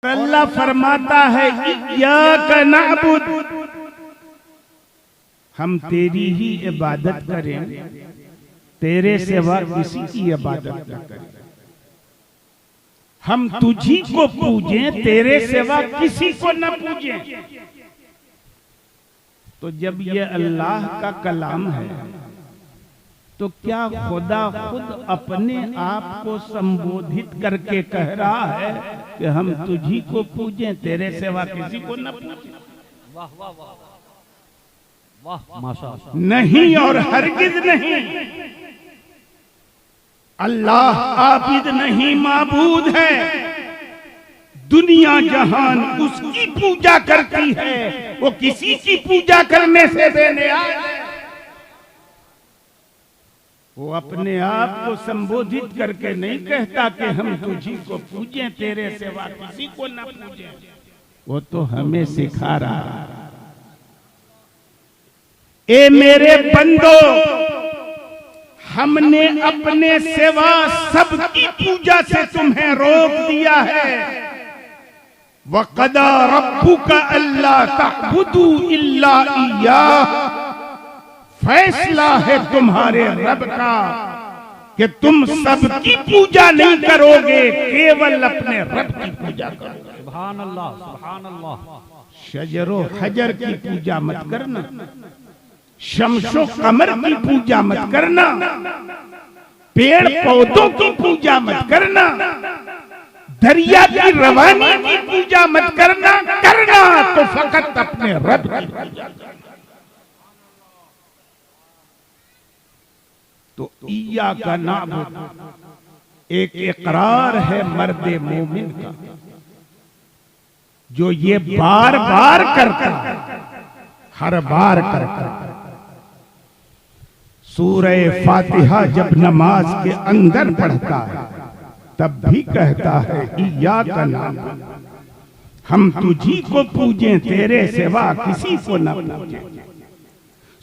और अल्लाह फरमाता है इय्याक नअबुद, हम तेरी ही इबादत करें, तेरे सिवा किसी की इबादत न करें। हम तुझी को पूजें, तेरे सिवा किसी को न पूजें। तो जब ये अल्लाह का कलाम है तो क्या खुदा खुद अपने आप को संबोधित करके कह रहा है कि हम तुझी को पूजें, तेरे सिवा किसी को न पूजें? वाह वाह वाह वाह, माशाअल्लाह। नहीं और हरगिज नहीं। अल्लाह आबिद नहीं, माबूद है। दुनिया जहान उसकी पूजा करती है, वो किसी की पूजा करने से बेनियाज है। वो अपने आप को संबोधित करके नहीं कहता कि हम तुझी को पूजें, तेरे सिवा किसी को न पूजें। वो तो हमें सिखा रहा है, ए मेरे बंदो, हमने अपने सिवा सबकी पूजा से तुम्हें रोक दिया है। वक़दा रब्बुका अल्ला तअबुदू इल्ला इय्याह, फैसला है तुम्हारे रब का कि तुम सबकी पूजा नहीं करोगे, केवल अपने रब की पूजा करोगे। सुभान अल्लाह, सुभान अल्लाह। शजरो हजर की पूजा मत करना, शमशो कमर की पूजा मत करना, पेड़ पौधों की पूजा मत करना, दरिया की रवानी की पूजा मत करना। करना तो फकत अपने रब की पूजा करना। तो इय्याका नअबुद एक इकरार है मर्दे मोमिन का, जो ये बार बार करता है, हर बार करता है। सूरह फातिहा जब नमाज के अंदर पढ़ता है तब भी कहता है इय्याका नअबुद, हम तुझी को पूजें, तेरे सिवा किसी को न पूजें।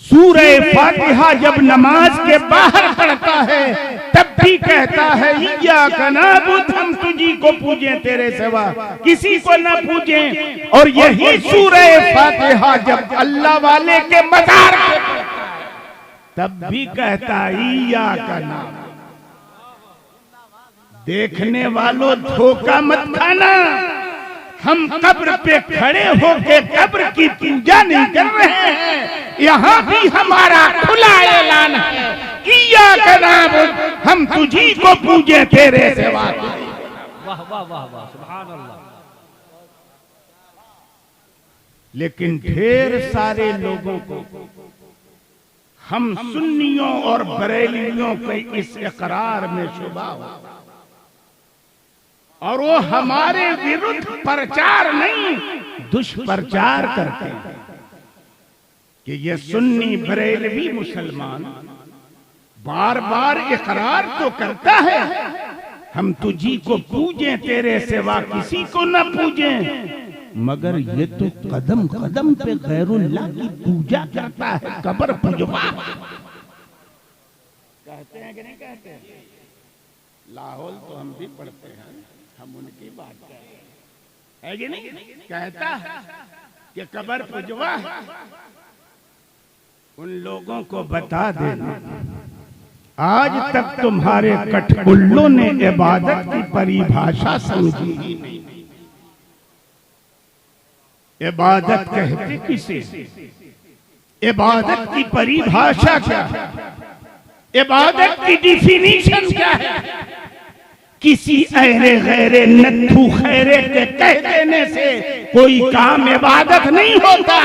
सूरह फातिहा जब नमाज के बाहर पढ़ता है तब भी कहता है इय्याका नअबुद, हम तुझी को पूजें, तेरे सिवा किसी को न पूजें। और यही सूरह फातिहा जब अल्लाह वाले के मज़ार पे पढ़ता है तब भी कहता है इय्याका नअबुद। देखने वालों धोखा मत खाना, हम कब्र पे खड़े होके कब्र की पूजा नहीं कर रहे हैं। यहाँ भी हमारा खुला ऐलान है इय्याका नअबुद, हम तुझी को पूजे, तेरे सिवा। वाह वाह वाह वाह, सुभान अल्लाह। लेकिन ढेर सारे लोगों को, हम सुन्नियों और बरेलियों के इस इकरार में शुबा हो, और वो हमारे विरुद्ध प्रचार नहीं दुष्प्रचार करते हैं कि ये सुन्नी बरेलवी मुसलमान बार बार इकरार तो करता है हम तुझी को पूजें, तेरे सिवा किसी को न पूजें, मगर ये तो कदम कदम पे गैरुल्लाह की पूजा करता है, कब्र पुजवा। कहते हैं कि नहीं कहते हैं? लाहौल तो हम भी पढ़ते हैं, हम उनकी बात करते हैं कि नहीं? कहता है कि कब्र पुजवा है। उन लोगों को बता देना, आज तक तुम्हारे कठपुल्लों ने इबादत की परिभाषा समझी ही नहीं। इबादत कहते किसे? इबादत की परिभाषा क्या है? इबादत की डिफिनीशन क्या है? किसी अहरे गैरे नत्थू खैरे के कह देने से कोई काम इबादत नहीं होता।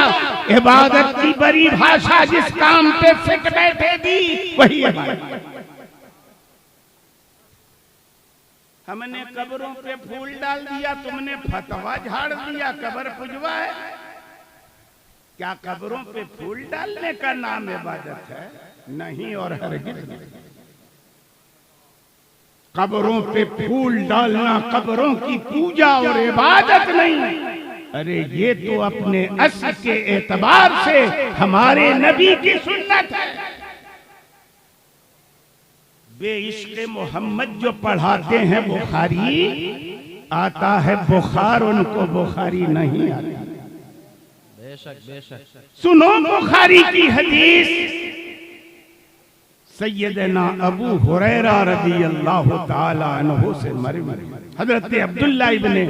इबादत की बड़ी भाषा जिस काम पे फिट बैठे दी वही इबादत। हमने कब्रों पे फूल डाल दिया, तुमने फतवा झाड़ दिया कब्र पुजवा है। क्या कब्रों पे फूल डालने का नाम इबादत है? नहीं और हरगिज़ नहीं। कब्रों पे फूल डालना कब्रों की पूजा और इबादत नहीं। अरे ये तो अपने अस्ल के एतबार से हमारे नबी की सुन्नत है। बेइश्क़ मोहम्मद जो पढ़ाते हैं बुखारी, आता है बुखार, उनको बुखारी नहीं आती। बेशक बेशक। सुनो बुखारी की हदीस, सैयदना अबू हुरैरा रज़ियल्लाहु ताला अन्हु से मरवी, हजरत अब्दुल्लाह इब्ने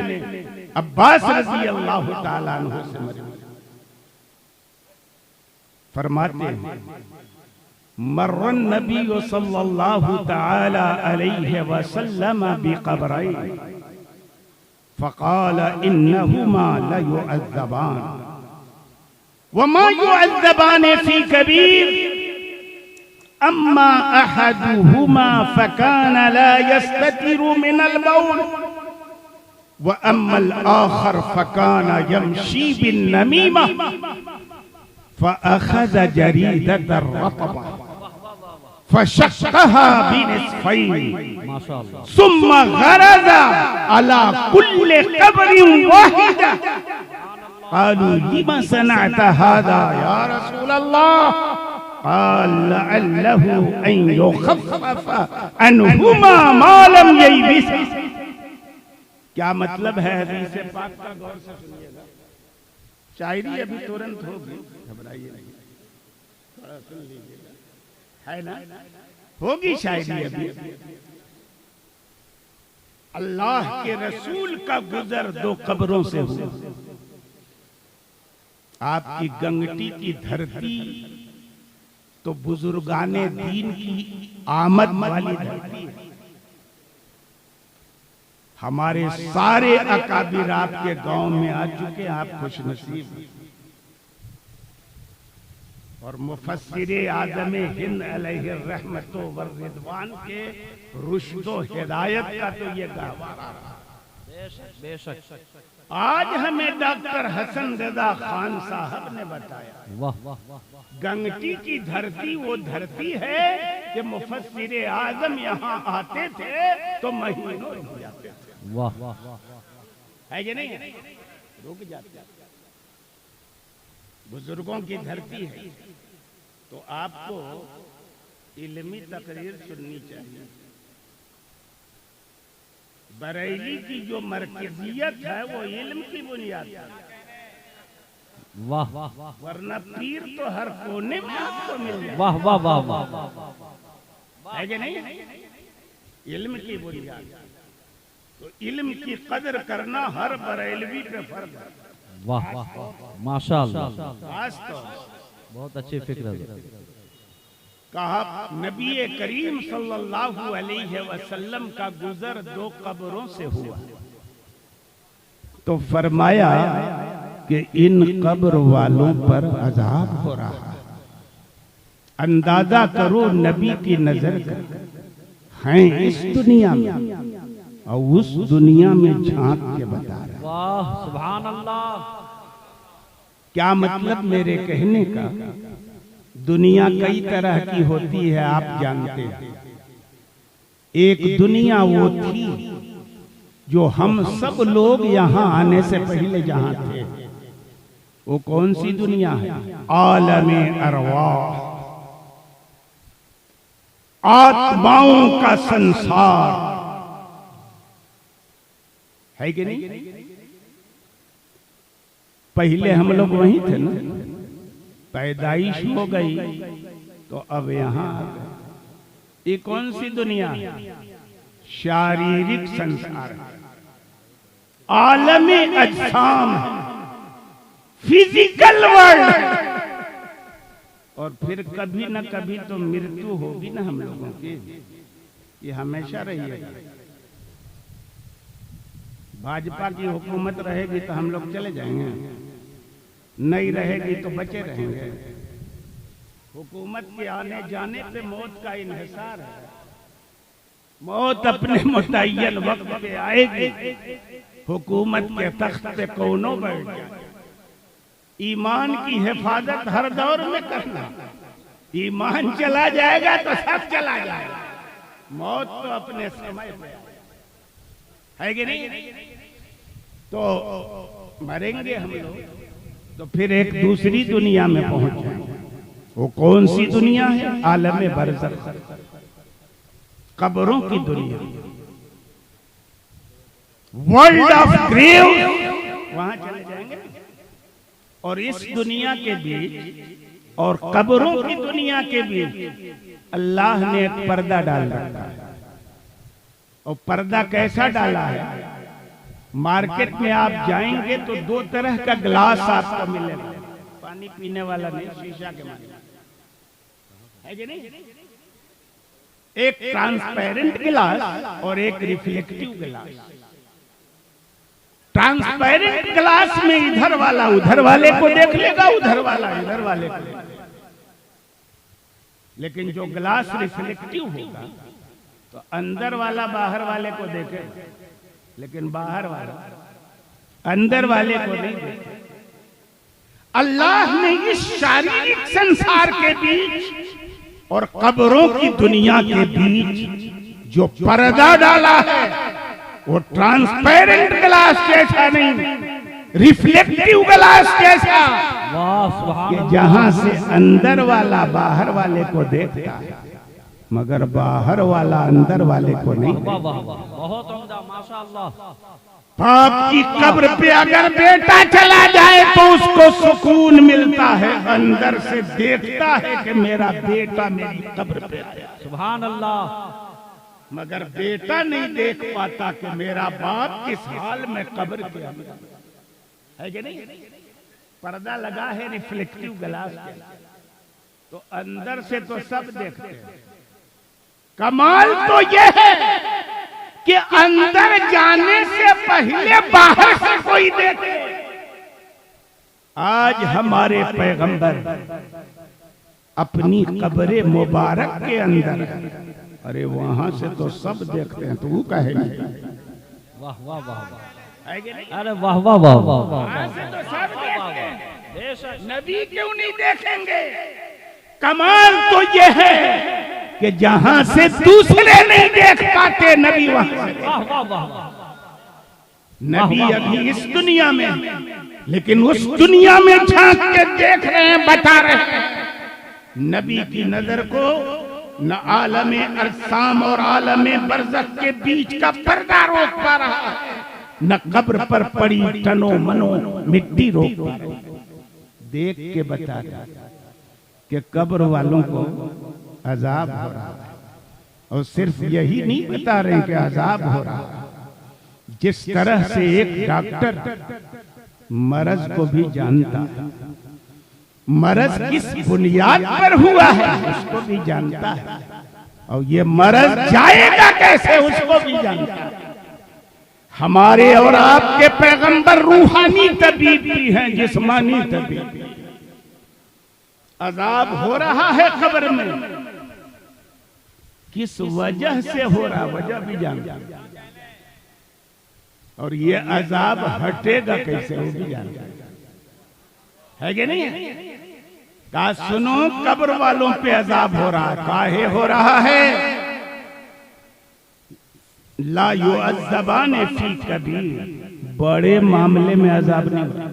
अब्बास रज़ियल्लाहु ताला अन्हु से मरवी, फरमाते हैं मर्रन नबी सल्लल्लाहु ताला अलैहि वसल्लम बिक़ब्रैन फ़क़ाल इन्नहुमा लयुअज़्ज़बान वमा युअज़्ज़बान फ़ी कबीर अम्मा अहदुहुमा फ़कान ला यस्ततिरु मिनल बौल व अम्मल आखर फ़कान यमशी बिन्नमीमा फ़अख़ज़ जरीदतर रतबा फ़शक़्क़हा बिनिस्फ़ैन माशाअल्लाह। सुम्मा ग़रज़ अला कुल्लि क़ब्रिन वाहिदा क़ालू लिमा सनअत हाज़ा या रसूलल्लाह क़ाल लअल्लहु अन युख़फ़फ़ अन्हुमा मा लम ययबिस। क्या मतलब है हदीस पाक का, गौर से सुनिएगा। शायरी अभी तुरंत होगी, घबराइए नहीं, थोड़ा सुन लीजिएगा, है ना, होगी शायरी अभी। अल्लाह के रसूल का गुजर दो कब्रों से हुआ। आपकी गंगटी की धरती तो बुजुर्गाने दीन की आमद वाली धरती है। हमारे सारे अकाबिर आपके गांव में आ चुके, आप खुशनसीब हैं। और मुफस्सिरे आज़म हिंद अलैहि रहमतो व रिदवान के रुश्दो हिदायत का तो ये गहवारा रहा। बेशक बेशक। आज हमें डॉक्टर हसन रज़ा खान साहब ने बताया, वाह वाह वाह। गंगटी की धरती वो धरती है कि मुफस्सिरे आज़म यहाँ आते थे तो महीनों रुक जाते थे। वाह वाह वाह। है कि नहीं है? रुक जाते। बुजुर्गों की धरती है तो आपको इल्मी तकरीर सुननी चाहिए। बरेली की जो मरकजियत है वो इल्म की बुनियाद है, वाह वाह वाह। वरना पीर तो हर कोने में आपको मिल जाए। वाह वाह वाह वाह। है कि नहीं? इल्म की बुनियाद। तो इल्म की कदर करना हर बरेलवी पे फर्ज है। वाह वाह माशाअल्लाह। वास्तव बहुत अच्छी फिक्र है। कहा नबी करीम सल्लल्लाहु अलैहि वसल्लम का गुजर दो कब्रों से हुआ, तो फरमाया कि इन कब्र वालों पर अजाब हो रहा है। अंदाजा करो नबी की नजर हैं इस दुनिया में और उस दुनिया में झांक के बता रहा। वाह सुभान अल्लाह। क्या मतलब मेरे कहने का? दुनिया कई तरह की होती है, आप जानते हैं। एक दुनिया वो थी जो हम सब लोग यहाँ आने से पहले जहाँ थे। वो कौन सी दुनिया है? आलमे अरवाह, आत्माओं का संसार, है कि नहीं? पहले हम लोग वहीं थे ना, पैदाइश हो गई तो अब यहाँ आ गए। ये कौन सी दुनिया है? शारीरिक संसार, आलमे अजसाम, फिजिकल वर्ल्ड। और फिर कभी न कभी तो मृत्यु होगी ना हम लोगों की, ये हमेशा रहिएगा। भाजपा की हुकूमत रहेगी तो हम लोग चले जाएंगे, नहीं रहेगी तो बचे रहेंगे। हुकूमत के आने जाने पे मौत का इन्हिसार है। मौत अपने मुतय्यन वक्त पे आएगी। हुकूमत के तख्त पे कौनो बैठ जाए। ईमान की हिफाजत हर दौर में करना। ईमान चला जाएगा तो सब चला जाएगा। मौत तो अपने समय पे है कि नहीं? तो मरेंगे हम लोग, तो फिर एक दूसरी दुनिया में पहुंच जाएंगे। वो कौन सी दुनिया है? आलमे बरज़ख, कब्रों की दुनिया। वर्ल्ड ऑफ ग्रेव, वहां चले जाएंगे। और इस दुनिया के बीच और कब्रों की दुनिया के बीच अल्लाह ने एक पर्दा डाल रखा है। और पर्दा कैसा डाला है? मार्केट में आप जाएंगे तो दो तरह का ग्लास आपको मिलेगा, पानी पीने वाला नहीं, शीशा के माने है कि नहीं? एक ट्रांसपेरेंट गिलास और एक रिफ्लेक्टिव गिलास। ट्रांसपेरेंट ग्लास में इधर वाला उधर वाले को देख लेगा, उधर वाला इधर वाले को देख लेगा। लेकिन जो ग्लास रिफ्लेक्टिव होगा तो अंदर वाला बाहर वाले को देखेगा, लेकिन बाहर वाला अंदर वाले को नहीं देखेगा। अल्लाह ने इस शारीरिक संसार के बीच और कब्रों की दुनिया के बीच जो पर्दा डाला है वो ट्रांसपेरेंट ग्लास जैसा नहीं, रिफ्लेक्टिव ग्लास जैसा, कि जहां से अंदर वाला बाहर वाले को देखता है मगर बाहर वाला अंदर वाले को नहीं। बहुत उम्दा, माशाअल्लाह। बाप की कब्र पे अगर बेटा चला जाए तो उसको सुकून मिलता है, अंदर से देखता है कि मेरा बेटा मेरी कब्र पे आया। सुभान अल्लाह। मगर बेटा नहीं देख पाता कि मेरा बाप किस हाल में कब्र पे आया है कि नहीं? पर्दा लगा है रिफ्लेक्टिव ग्लास के, तो अंदर से तो सब देखते हैं। कमाल तो यह है कि अंदर जाने से पहले बाहर से कोई देखे। आज हमारे पैगंबर अपनी कब्र मुबारक के अंदर, अरे वहां से तो सब देखते हैं, तो वो कहेंगे वाह वाह वाह, अरे वाह वाह वाह वाह, वहां से तो सब देखते हैं, नबी क्यों नहीं देखेंगे? कमाल तो यह है कि जहां से दूसरे नहीं देख पाते नबी वहां से। वाह वाह वाह, नबी अभी इस दुनिया में, लेकिन उस दुनिया में झांक के देख रहे हैं, बता रहे हैं। नबी की नजर को न आलमे अरसाम और आलमे बरज़ख के बीच का पर्दा रोक पा रहा है, न कब्र पर पड़ी तनो मनो मिट्टी रोक पा रही। देख के बता रहा कि कब्र वालों को अजाब हो रहा है। और सिर्फ यही नहीं बता रहे कि अजाब हो रहा है, जिस तरह से एक डॉक्टर मरज को भी जानता है, मरज किस बुनियाद पर हुआ है उसको भी जानता है, और ये मरज जाएगा कैसे उसको भी जानता है। हमारे और आपके पैगंबर रूहानी तबीब भी हैं, जिस्मानी तबीब। अजाब हो रहा है कब्र में, किस वजह से हो रहा वजह भी जानता है, और ये अजाब हटेगा कैसे वो भी जानता है कि नहीं? कहा सुनो, कब्र वालों पे अजाब हो रहा है। काहे हो रहा है? ला युअज़्ज़बाने फी कबीर, बड़े मामले में अजाब नहीं हो रहा।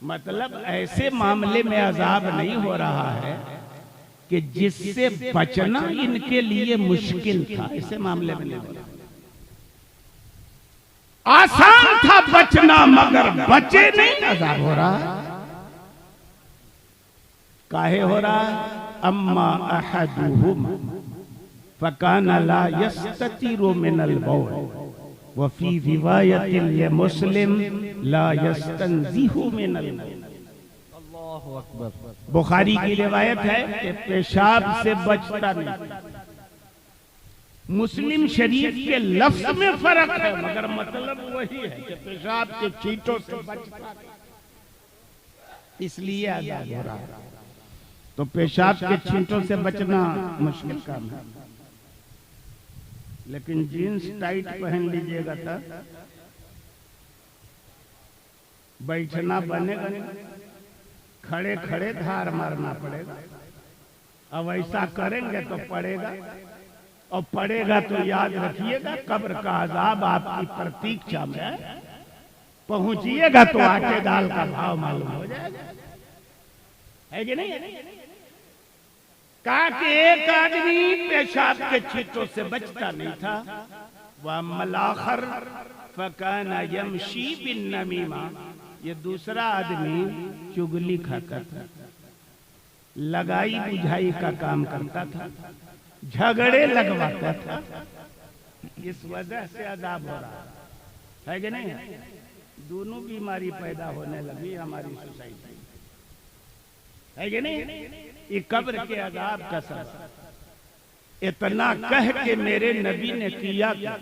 मतलब ऐसे मामले में अजाब नहीं हो रहा है कि जिससे बचना इनके लिए मुश्किल था, ऐसे मामले में नहीं हो रहा। आसान था बचना मगर बचे नहीं, अजाब हो रहा है। काहे हो रहा है? अम्मा अहदुहुम फकाना ला यस्ततीरु मिनल बौल व फी रिवायतिन लिमुस्लिम ला यस्तंज़िहु मिनल बौल। अल्लाहु अकबर। बुखारी की रिवायत है कि पेशाब से बचता नहीं। मुस्लिम शरीफ के लफ्ज में फर्क है मगर मतलब वही है कि पेशाब के छींटों से बचता, इसलिए आजाद हो रहा है। तो पेशाब के छींटों से बचना मुश्किल काम है, लेकिन जीन्स टाइट पहन लीजिएगा तो बैठना बनेगा नहीं, खड़े खड़े धार मारना पड़ेगा। अब ऐसा करेंगे तो पड़ेगा, और पड़ेगा तो याद रखिएगा कब्र का अजाब आपकी प्रतीक्षा में है। पहुंचिएगा तो आटे दाल का भाव मालूम हो जाएगा, है कि नहीं? कहा कि एक आदमी पेशाब के छींटों से बचता नहीं था, व मलाखर फकाना यमशी बिन नमीमा, ये दूसरा आदमी चुगली खाता था, लगाई बुझाई का काम करता था, झगड़े लगवाता था। इस वजह से अजाब हो रहा है कि नहीं? दोनों बीमारी पैदा होने लगी हमारी सोसाइटी, है कि नहीं? ये कब्र के अजाब का सबब। इतना कह के मेरे नबी ने किया क्या?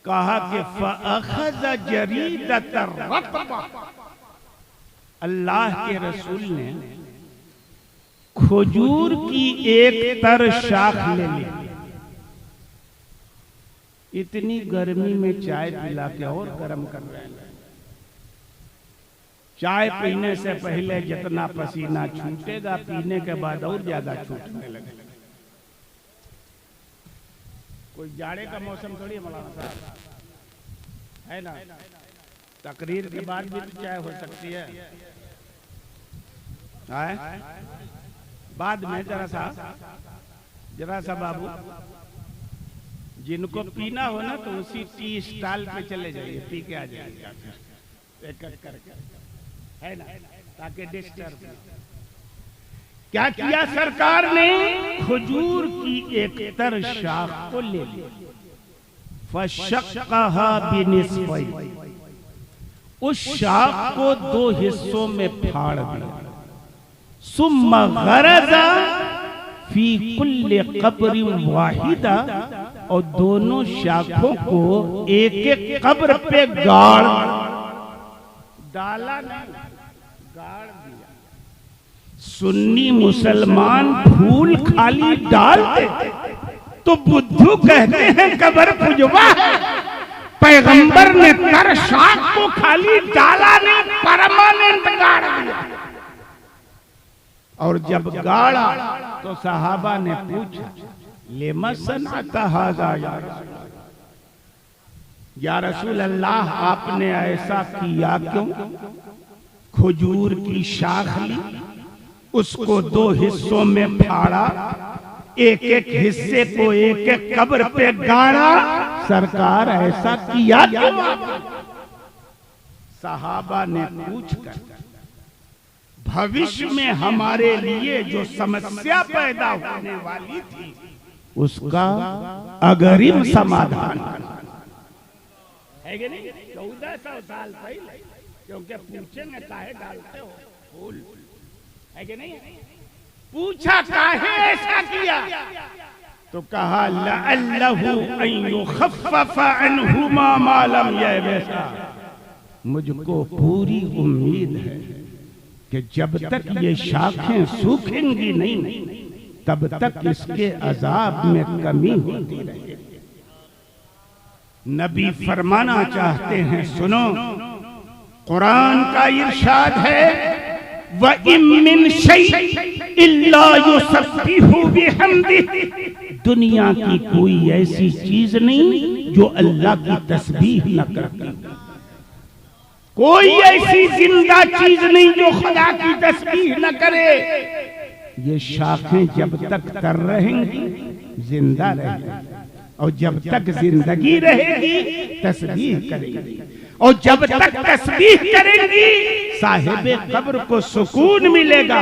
कहा कि फ़अख़ज़ जरीदत रत्बा, अल्लाह के रसूल ने खजूर की एक तर शाख ले ली। इतनी गर्मी में चाय पिला के और गर्म कर रहे हैं। चाय पीने से पहले जितना पसीना छूटेगा, पीने के बाद और ज्यादा छूटने लगेगा। कोई जाड़े का मौसम थोड़ी है मौलाना साहब, है ना? तकरीर के बाद भी तो चाय हो सकती है। बाद में जरा सा बाबू, जिनको पीना हो ना तो उसी टी स्टॉल पे चले जाइए, पी के आ जाइए एक एक करके, है ना? ताकि डिस्टर्ब। क्या किया सरकार ने? खजूर की एक तर शाख को ले ली, फशक्कहा बिनिस्फ़ैन, उस शाख को दो हिस्सों में फाड़ दिया। सुम्मा गरज़ा फी कुल्li क़ब्रिन वाहिदा, और दोनों शाखों को एक एक कब्र पे गाड़ डाला, गाड़ दिया। सुन्नी मुसलमान फूल खाली डालते तो बुद्धू कहते हैं कब्र पुजवा है। पैगंबर ने तर शाख को खाली डाला नहीं, परमानेंट गाड़ दिया। और जब गाड़ा तो सहाबा ने पूछा, लिमा सनअता हाज़ा या रसूल अल्लाह, आपने ऐसा किया क्यों? खजूर की शाख ली, उसको दो हिस्सों में फाड़ा, एक एक हिस्से को एक एक कब्र पे गाड़ा, सरकार ऐसा किया क्यों? सहाबा ने पूछकर भविष्य में हमारे लिए जो समस्या पैदा होने वाली थी उसका अग्रिम समाधान है कि नहीं? 1400 साल पहले, क्योंकि पूछेंगे काहे डालते हो फूल, है कि नहीं? पूछा काहे ऐसा किया, तो कहा लअल्लहु अन युख़फ़फ़ अन्हुमा मा लम यबसा, मुझको पूरी उम्मीद है कि जब तक ये शाखें सूखेंगी नहीं तब तक इसके अजाब में कमी होती रहेगी। नबी फरमाना चाहते हैं, सुनो, कुरान का इरशाद है, व इम मिन शैइन इल्ला युसब्बिहु बिहम्दिही, दुनिया की कोई ऐसी चीज नहीं जो अल्लाह की तस्बीह न करती। कोई ऐसी जिंदा चीज नहीं जो खुदा की तस्बीह न करे। ये शाखें जब तक तर रहेंगी जिंदा रहेंगी, और जब तक जिंदगी रहेगी तस्बीह करेंगी, और जब तक तस्बीह करेंगी साहिब कब्र को सुकून मिलेगा।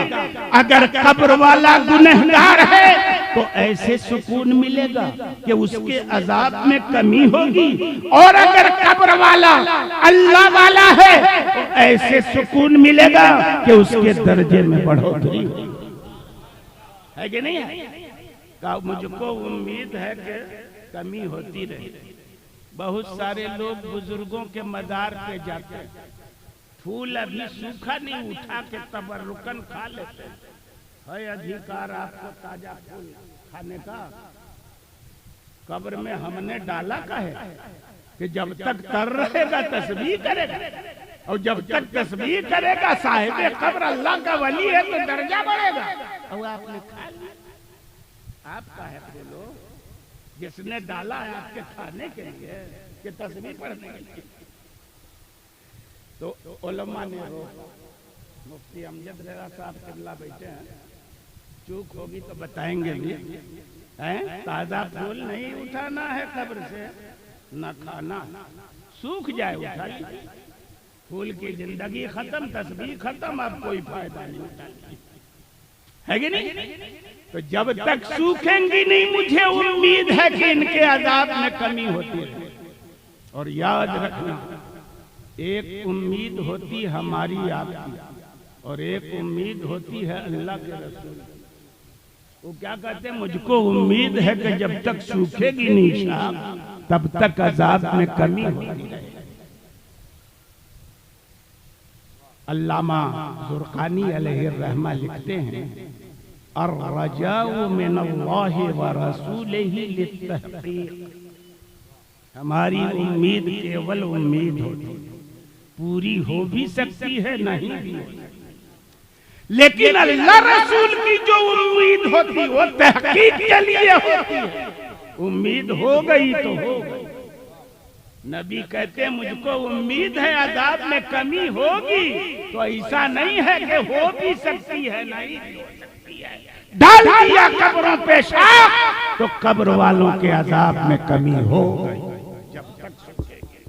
अगर कब्र वाला गुनहगार है तो ऐसे सुकून मिलेगा कि उसके अजाब में कमी होगी, और अगर कब्र वाला अल्लाह वाला है तो ऐसे सुकून मिलेगा कि उसके दर्जे में बढ़ोतरी होगी, है कि नहीं है? मुझको उम्मीद है कि कमी होती रहे। बहुत सारे लोग बुजुर्गों के मजार पे जाते हैं, फूल अभी सूखा नहीं उठा के तबर्रुकन खा लेते हैं। है अधिकार आपको ताजा फूल खाने का। कब्र में हमने डाला का है कि जब तक तर रहेगा तस्बीह करेगा, और जब तक तस्बीह करेगा साहिब कब्र अल्लाह का वली है तो दर्जा बढ़ेगा। और आपने खा लिया, आपका है बोलो, जिसने डाला है आपके खाने के लिए कि तस्बीह पढ़ने के लिए। तो उलमा ने मुफ्ती अमजद रेजा साहब किबला बैठे हैं, चूक होगी तो बताएंगे भी। ताजा फूल नहीं उठाना है कब्र से, न खाना, सूख जाए उठा लीजिए। फूल की जिंदगी खत्म, तस्बीह खत्म, अब कोई फायदा नहीं उठानी है कि नहीं? तो जब तक सूखेंगी नहीं, मुझे उम्मीद है कि इनके अज़ाब में कमी होती है। और याद रखना, एक उम्मीद होती हमारी आपकी, और एक उम्मीद होती है अल्लाह के रसूल। वो क्या कहते हैं, मुझको उम्मीद है कि जब तक सूखेगी नहीं शाख तब तक अज़ाब में कमी होती है। अल्लामा ज़ुरक़ानी अलैहिर्रहमा लिखते हैं, अर्रजाउ मिनल्लाहि व रसूलिही लित्तहक़ीक़। हमारी उम्मीद केवल उम्मीद होती है, पूरी हो भी सकती है, नहीं भी हो सकती, लेकिन अल्लाह रसूल की जो उम्मीद होती वो तहकीक के लिए होती है। उम्मीद हो गई तो हो गई। नबी कहते हैं मुझको उम्मीद है अज़ाब में कमी होगी, तो ऐसा नहीं है कि हो भी सकती है, नहीं भी हो सकती है। डाल दिया कब्रों पे शाख तो कब्र वालों के अज़ाब में कमी हो गई, जब तक सूखेगी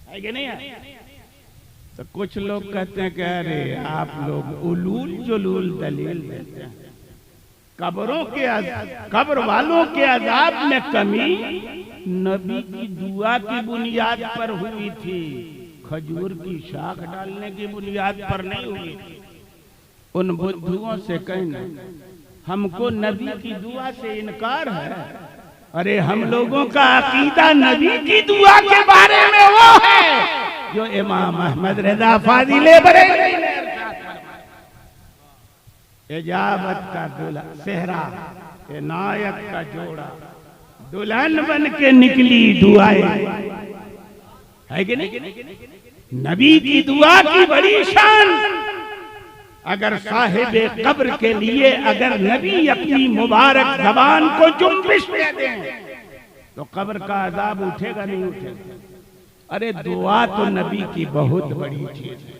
है कि नहीं है? तो कुछ लोग कहते हैं कि अरे आप लोग उलूल जुलूल दलील देते हैं, कब्र वालों के अज़ाब में कमी नबी की दुआ की बुनियाद पर हुई थी, खजूर की शाख डालने की बुनियाद पर नहीं हुई थी। उन बुद्धुओं से कहना हमको नबी की दुआ से इनकार है। अरे हम लोगों का अकीदा नबी की दुआ के बारे में वो है जो इमाम अहमद रज़ा फाज़िले बरेलवी ने इजाबत का दूल्हा सेहरा, इनायत का जोड़ा, दुल्हन बन के निकली दुआएं, है कि नहीं? नबी की दुआ की बड़ी शान। अगर साहिबे कब्र के लिए अगर नबी अपनी मुबारक ज़बान को जुम्बिश दे दें तो कब्र का अज़ाब उठेगा नहीं उठेगा? अरे दुआ तो नबी की बहुत बड़ी चीज है।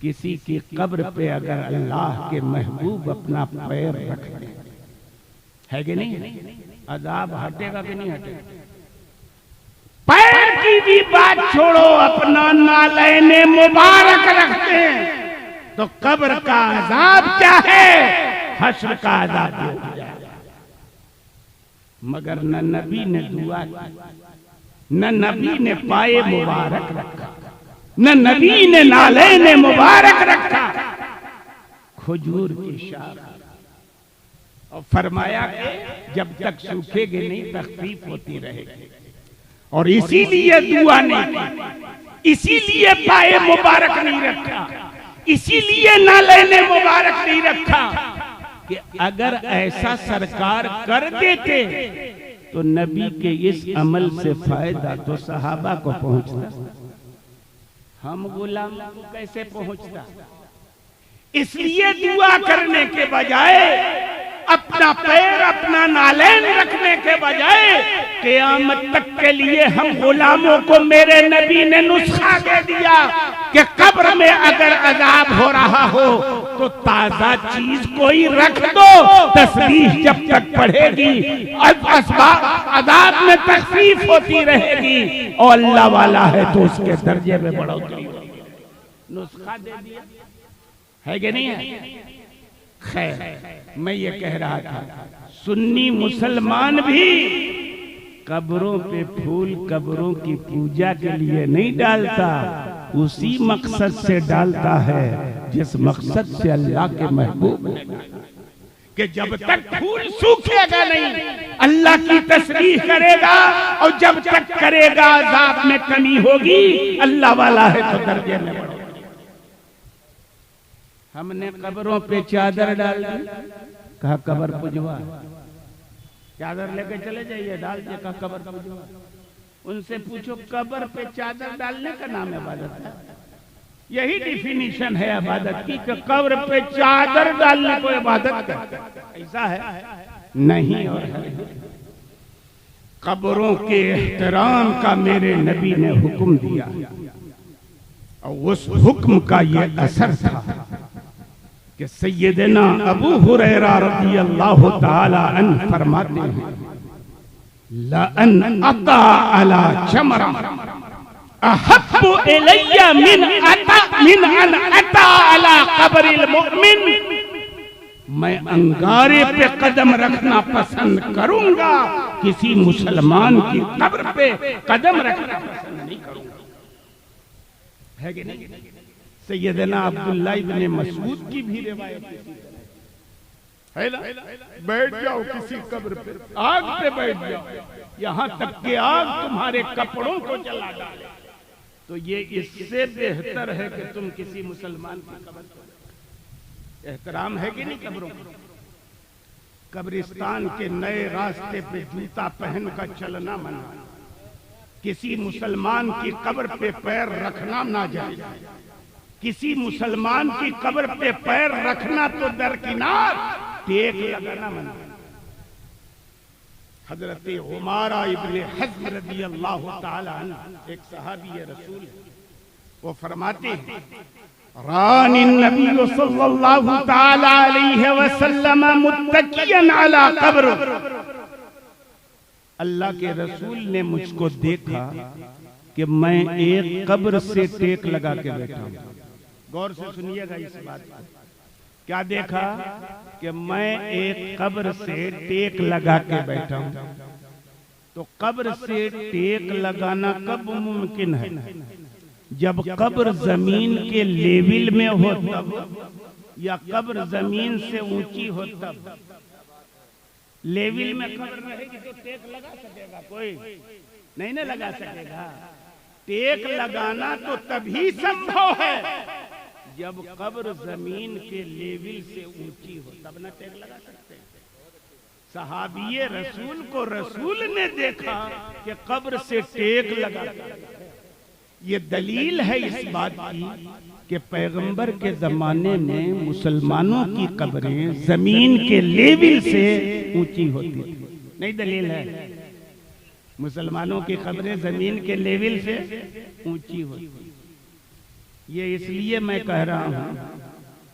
किसी की कब्र पे अगर अल्लाह के महबूब अपना पैर रख दे, है कि नहीं, अज़ाब हटेगा कि नहीं हटेगा? पैर की भी बात छोड़ो, अपना नालैने मुबारक रखते हैं तो कब्र का अज़ाब क्या है, हश्र का अज़ाब हो जाएगा। मगर न नबी ने दुआ की, न नबी ने पाए मुबारक रखा, न नबी ने नालैने मुबारक रखा, खजूर की शाख, और फरमाया कि जब तक सूखेगी नहीं तखफीफ होती रहेगी। और इसीलिए दुआ नहीं की, इसीलिए पाए मुबारक नहीं रखा, इसीलिए नालैने मुबारक नहीं रखा कि अगर ऐसा सरकार कर देते तो नबी के इस अमल से फायदा तो सहाबा को पहुंचता, हम गुलाम को कैसे पहुंचता? इसलिए दुआ करने के बजाय, अपना पैर अपना नालैन रखने के बजाय, क़यामत तक के लिए हम गुलामों को मेरे नबी ने नुस्खा दे दिया कि कब्र में अगर अज़ाब हो रहा हो तो ताजा चीज कोई रख दो, तस्बीह जब तक पढ़ेगी अज़ाब में तखफीफ होती रहेगी, और अल्लाह वाला है तो उसके दर्जे में बढ़ोतरी होगी। नुस्खा दे दिया, है कि नहीं है? खैर, मैं ये कह रहा था, सुन्नी मुसलमान भी कब्रों पे फूल कब्रों की पूजा के लिए नहीं डालता, उसी मकसद से डालता है जिस मकसद से अल्लाह के महबूब ने कि जब तक फूल सूखेगा नहीं अल्लाह की तस्बीह करेगा, और जब तक करेगा अज़ाब में कमी होगी, अल्लाह वाला है तो दर्जे में बढ़ेगा। हमने कब्रों पे चादर डाल दी, कहा कब्र पुजवा, चादर लेके चले जाइए, डाल दिया, कहा कब्र पुजवा। उनसे पूछो कब्र पे चादर डालने का नाम इबादत है? यही डिफिनीशन है इबादत की कि कब्र पे चादर डालने को इबादत करते, ऐसा है? नहीं। और कब्रों के एहतराम का मेरे नबी ने हुक्म दिया, और उस हुक्म का ये असर था कि सैयदना अबू हुरैरा रज़ियल्लाहु ताला अन्हु फरमाते हैं लअन अता अला चमरा अहब्बु इलैया मिन अन अता अला क़ब्रिल मुमिन। मैं अंगारे पे कदम रखना पसंद करूंगा, किसी मुसलमान की कब्र पे कदम रखना पसंद नहीं करूंगा। है कि नहीं? सैयदना अब्दुल्लाह इब्ने मसूद की भी रिवायत है ना, बैठ जाओ किसी कब्र पे, आग पे बैठ जाओ, यहां तक कि आग तुम्हारे कपड़ों को जला डाले, तो ये इससे बेहतर है कि तुम किसी मुसलमान की कब्र पर। एहतराम है कि नहीं कब्रों का? कब्रिस्तान के नए रास्ते पे जूता पहन कर चलना मना, किसी मुसलमान की कब्र पे पैर रखना ना जाए, किसी मुसलमान की कब्र पे पैर रखना तो दरकिनार, टेक लगाना मना। हजरत उमारा इब्ने हज़्म रज़ियल्लाहु ताला अन्हु एक सहाबी रसूल है, वो फरमाते हैं रानी नबी सल्लल्लाहु ताला अलैहि वसल्लम मुत्तकियन अला कब्र। अल्लाह के रसूल ने मुझको देखा कि मैं एक कब्र से टेक लगा के बैठा हूं। गौर से सुनिएगा इस बात को। क्या देखा? कि मैं एक कब्र से टेक लगा के बैठा हूं। तो कब्र से टेक लगाना कब मुमकिन है? जब कब्र जमीन के लेवल में हो तब, या कब्र जमीन से ऊंची हो तब। लेवल में कब्र रहेगी तो टेक लगा सकेगा कोई? नहीं ना लगा सकेगा। टेक लगाना तो तभी संभव है जब कब्र जमीन के लेवल से ऊंची हो, तब ना टेक लगा सकते हैं। सहाबिये रसूल को रसूल ने देखा कि कब्र से टेक लगा। ये दलील है इस बात की कि पैगंबर के जमाने में मुसलमानों की कब्रें जमीन के लेवल से ऊंची होती थी। नहीं दलील है? मुसलमानों की कब्रें जमीन के लेवल से ऊंची होती। ये इसलिए मैं कह रहा हूं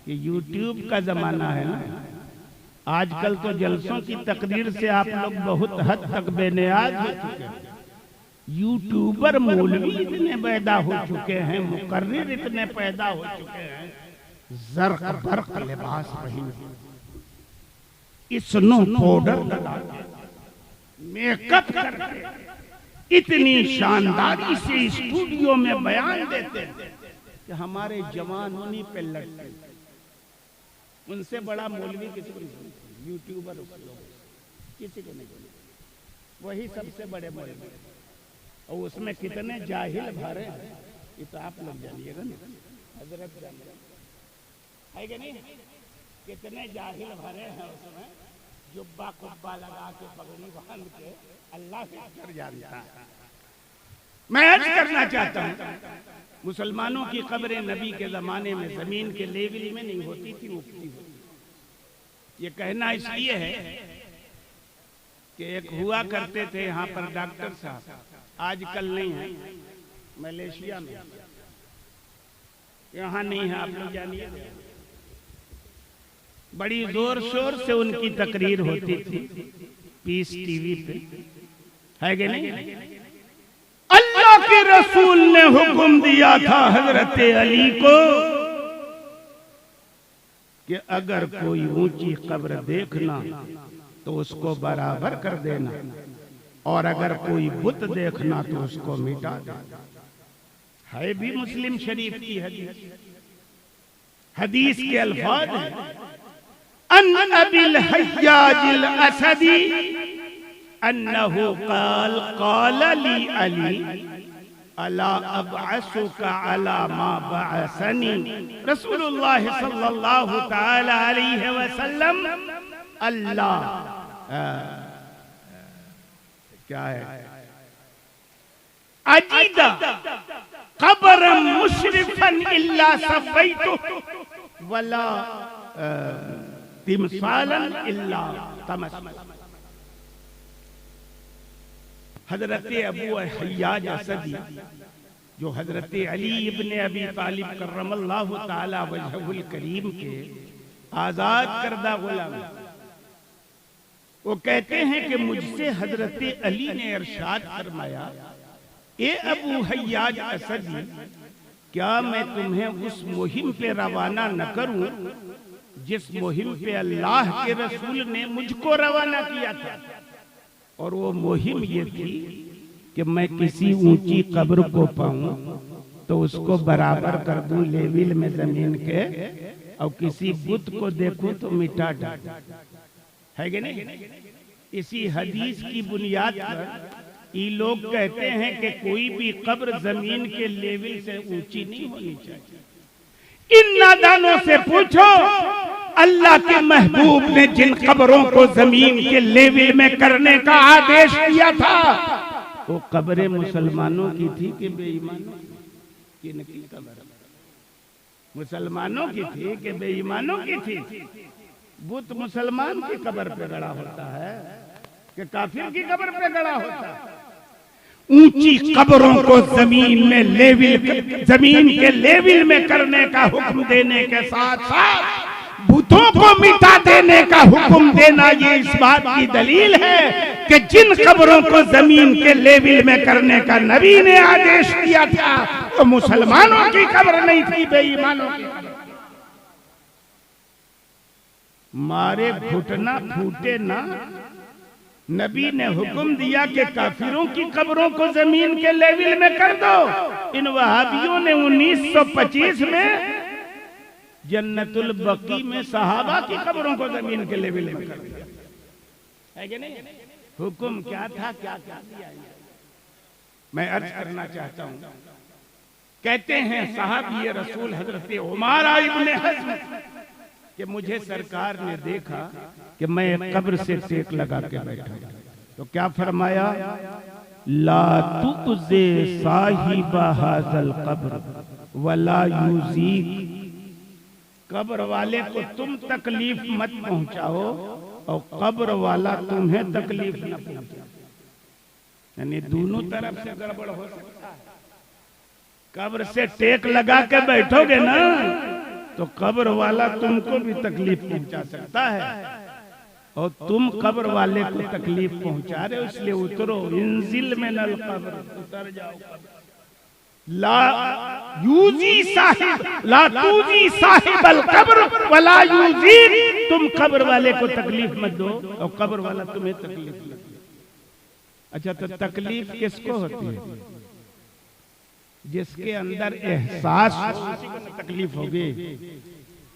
कि यूट्यूब का जमाना है ना, आजकल तो जलसों की तकरीर से आप लोग बहुत हद तक बेनियाज हो चुके हैं। यूट्यूबर मौलवी इतने पैदा हो चुके हैं, मुकर्रिर इतने पैदा हो चुके हैं, ज़र्क बर्क लिबास पहन, स्नो पाउडर लगा, मेकअप करके इतनी शानदारी से स्टूडियो में बयान देते हैं कि हमारे जवान उन्हीं पे लड़ते। उनसे बड़ा मौलवी किसी को नहीं, यूट्यूबर किसी को नहीं, वही सबसे बड़े मौलवी। और उसमें कितने जाहिल भरे हैं ये तो आप लोग जानिएगा ना, हजरत है कि नहीं? कितने जाहिल भरे हैं उसमें, जुब्बा कुब्बा लगा के पगड़ी बांध के, अल्लाह से डर जानता है। मैं अर्ज करना चाहता हूँ, मुसलमानों की कब्रें नबी के जमाने में जमीन के लेवल में नहीं होती थी, उगती होती। ये कहना इसलिए है कि एक हुआ करते थे यहाँ पर डॉक्टर साहब, आजकल नहीं है, मलेशिया में, यहाँ नहीं है, आप लोग जानिए। बड़ी जोर शोर से उनकी तकरीर होती थी पीस टीवी पे, है कि नहीं? अल्लाह के रसूल ने हुक्म दिया था हजरत अली को कि अगर कोई ऊंची कब्र देखना तो उसको बराबर कर देना, और अगर कोई बुत देखना तो उसको मिटा देना। है भी मुस्लिम शरीफ की हदीस। हदीस के अल्फाज हैं, अन अबिल हज्जाजिल असदी अन्नहु क़ाल क़ाल ली अली अला अबअसुका अला मा बअसनी रसूलुल्लाह सल्लल्लाहु तआला अलैहि वसल्लम। अल्लाह क्या है? अजीदा क़ब्र मुशरिफन इल्ला सफ़ैतु वला तिमसालन इल्ला तमस। हजरत अबू हय्याज असदी जो हजरत अली इब्ने अबी तालिब करमल्लाहु ताला वजहुल करीम के आजाद करदा गुलाम। वो कहते हैं कि मुझसे हजरत अली ने इरशाद फरमाया, ए अबू हय्याज असदी, क्या मैं तुम्हें उस मुहिम पे रवाना न करूं जिस मुहिम पे अल्लाह के रसूल ने मुझको रवाना किया था। और वो मुहिम ये थी कि मैं किसी ऊंची कब्र को पाऊं तो उसको बराबर कर दूं लेवल में जमीन के, और किसी बुत को देखूं तो मिटा डाल, है कि नहीं। इसी हदीस की बुनियाद पर ये लोग कहते हैं कि कोई भी कब्र जमीन के लेवल से ऊंची नहीं होनी चाहिए। इन नादानों से पूछो, अल्लाह के महबूब ने जिन कब्रों को जमीन के लेवल में करने का आदेश दिया था, वो कब्रें मुसलमानों की थी कि बेईमानों की? किनकी कब्र? मुसलमानों की थी कि बेईमानों की थी? बुत मुसलमान की कब्र पे गड़ा होता है कि काफिर की कब्र पे गड़ा होता है? ऊंची कब्रों को जमीन में जमीन के लेवल में करने का हुक्म देने के साथ साथ बुतों को मिटा देने का हुक्म देना, ये इस बात की दलील है कि जिन कब्रों को जमीन के लेवल में करने का नबी ने आदेश दिया था वो मुसलमानों की कब्र नहीं थी, बेईमानों की। मारे घुटना फूटे ना, नबी ने हुक्म दिया कि काफिरों की कब्रों को जमीन के लेवल में कर दो। इन वहाबियों ने 1925 में जन्नतुल बकी में सहाबा की कब्रों को जमीन के लेवल में कर दिया, है कि नहीं। हुक्म क्या था, क्या क्या दिया? मैं अर्ज करना चाहता हूं। कहते हैं साहब ये रसूल हजरत उमर इब्ने हज़्म कि मुझे सरकार ने देखा कि मैं कब्र से टेक लगा के बैठा, तो क्या फरमाया, ला तुज़े साहिबा हाज़ल कब्र वला यूज़ीक, कब्र वाले को तुम तकलीफ मत पहुंचाओ और कब्र वाला तुम्हें तकलीफ न पहुंचाए। यानी दोनों तरफ से गड़बड़ हो सकता है। कब्र से टेक लगा के बैठोगे ना तो कब्र वाला तुमको भी तकलीफ पहुंचा सकता है, और तुम कब्र वाले को तकलीफ पहुंचा रहे हो, इसलिए उतरो। इंजिल में नल कब्र, उतर जाओ। ला यूजी साहिब, ला तूजी साहिबल कब्र वला यूजी, तुम कब्र वाले को तकलीफ मत दो और कब्र वाला तुम्हें तकलीफ मत दे। अच्छा, तो तकलीफ किसको होती है? जिसके अंदर एहसास उसी को तकलीफ होगी।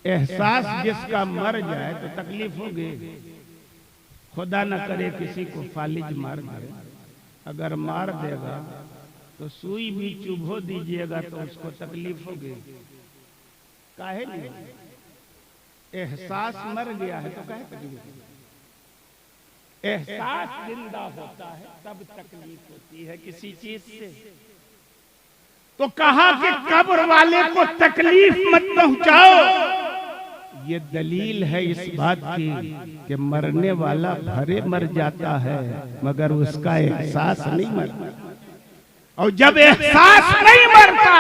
एहसास जिसका मर जाए तो तकलीफ होगी। खुदा न करे किसी को फालिज मार दे, अगर मार देगा तो सुई भी चुभो दीजिएगा तो उसको तकलीफ होगी। काहे नहीं? एहसास मर गया है तो काहे तकलीफ? एहसास जिंदा होता है तब तकलीफ होती है किसी चीज से। तो कहा कि कब्र वाले को तकलीफ मत पहुंचाओ। ये दलील है इस बात की कि मरने वाला भरे मर जाता है मगर उसका एहसास नहीं मरता, और जब एहसास नहीं मरता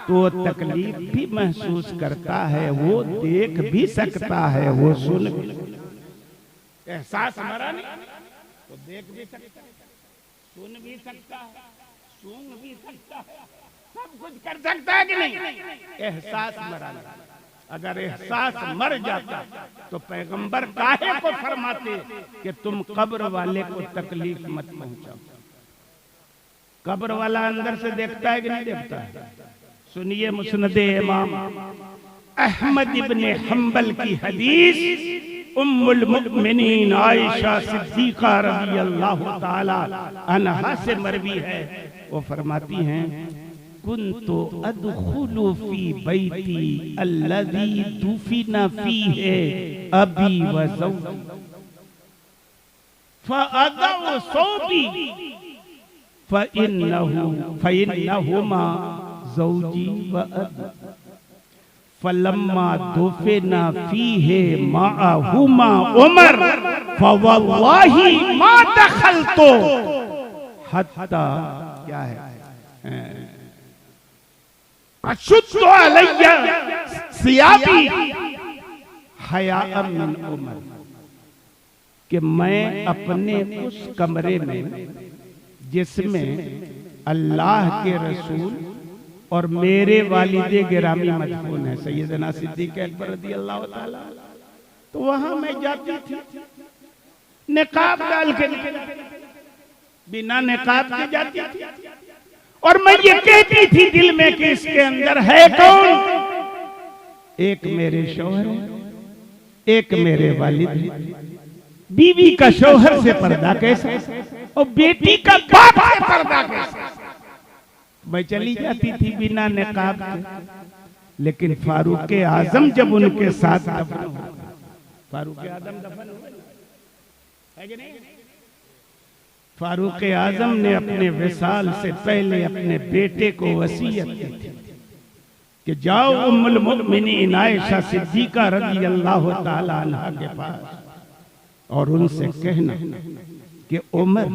तो वो तकलीफ भी महसूस करता है, वो देख भी सकता है, वो सुन भी। एहसास मरा नहीं तो देख भी सकता है, सुन भी सकता है, सूंघ भी सकता है, सब कुछ कर सकता है कि नहीं? एहसास मरा नहीं। अगर एहसास मर जाता तो पैगंबर काहे को फरमाते कि तुम कब्र वाले को तकलीफ मत पहुंचाओ। कब्र वाला अंदर से देखता है कि नहीं देखता है? सुनिए मुस्नदे इमाम अहमद इब्ने हंबल की हदीस, उम्मुल मुमिनीन आयशा सिद्दीका रज़ियल्लाहु ताला अन्हा से मरवी है। वो फरमाती हैं, कुन्तु अदखुलु फी बैती अल्लज़ी दुफिना फीहि अबी व ज़ौजी फअदउ सौबी फइन्नहुमा ज़ौजी व अबी फलम्मा दुफिना फीहि माअहुमा उमर फवल्लाहि मा दखलतु हत्ता क्या है अशुद्दु अलैया सियाबी हया मिन उमर, कि मैं अपने उस कमरे में जिसमें अल्लाह के रसूल और मेरे वालिदे गिरामी मदफून है सैयदना सिद्दीक़ अकबर रज़ियल्लाहु ताला, तो वहां मैं जाती थी निकाब डाल के, बिना निकाब के जाती थी, और मैं ये कहती थी दिल में कि इसके अंदर है कौन? एक मेरे शौहर, एक मेरे वालिद। बीवी का शौहर से पर्दा कैसे और बेटी का बाप से पर्दा कैसे? मैं चली जाती थी बिना निकाब के, लेकिन फारूक आजम जब उनके साथ दफन हो, फारूक आजम दफन है कि नहीं? फारूक आजम ने अपने विसाल से पहले अपने बेटे को वसीयत की थी कि जाओ उम्मुल मोमिनीन आयशा सिद्दीका रज़ियल्लाहु ताला अन्हा के पास और उनसे कहना कि उमर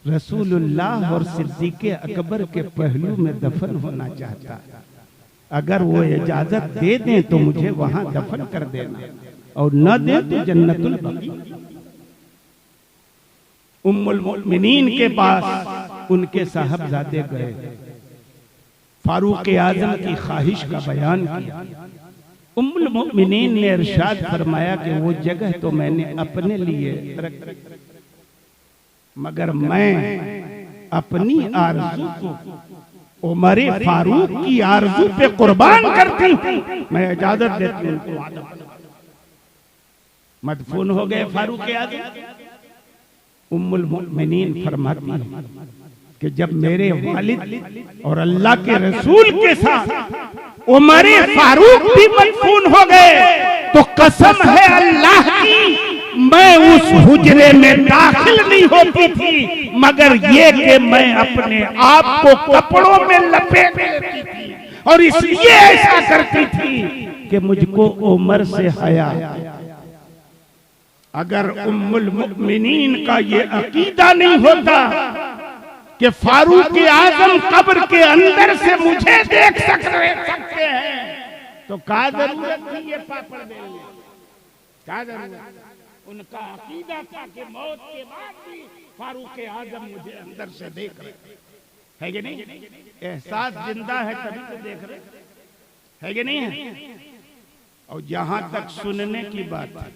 रसूलुल्लाह और सिद्दीक़ अकबर के पहलू में दफन होना चाहता है, अगर वो इजाजत दे दें तो मुझे वहां दफन कर देना, और न दे तो जन्नतुल बकी। उम्मुल मोमिनीन के पास उनके साहबजादे गए, फारूक आजम की ख्वाहिश का बयान किया। उम्मुल मोमिनीन ने इरशाद फरमाया कि वो जगह तो मैंने अपने लिए रखी, मगर मैं अपनी आरज़ू को उमर फारूक की आरज़ू पे कुर्बान करती हूँ, मैं इजाजत देती हूँ उनको। मदफून हो गए फारूक आजम। उम्मुल मोमिनीन फरमाती है कि जब मेरे वालिद और अल्लाह के रसूल के साथ उमर फारूक भी मदफून हो गए, तो कसम है अल्लाह की मैं उस हुजरे में दाखिल नहीं होती थी, मगर ये कि मैं अपने आप को कपड़ों में लपेट लेती थी, और इसलिए ऐसा करती थी कि मुझको उमर से हया। अगर उम्मुल मोमिनीन का ये अकीदा नहीं होता कि फारूक आजम कब्र के अंदर से मुझे देख सकते हैं, तो क्या जरूरत थी ये पापड़ बेलने? क्या जरूरत? उनका अकीदा था कि मौत के बाद भी फारूक आजम मुझे अंदर से देख रहे है कि नहीं? एहसास जिंदा है तभी तो देख रहे है कि नहीं है? और जहां तक सुनने की बात है,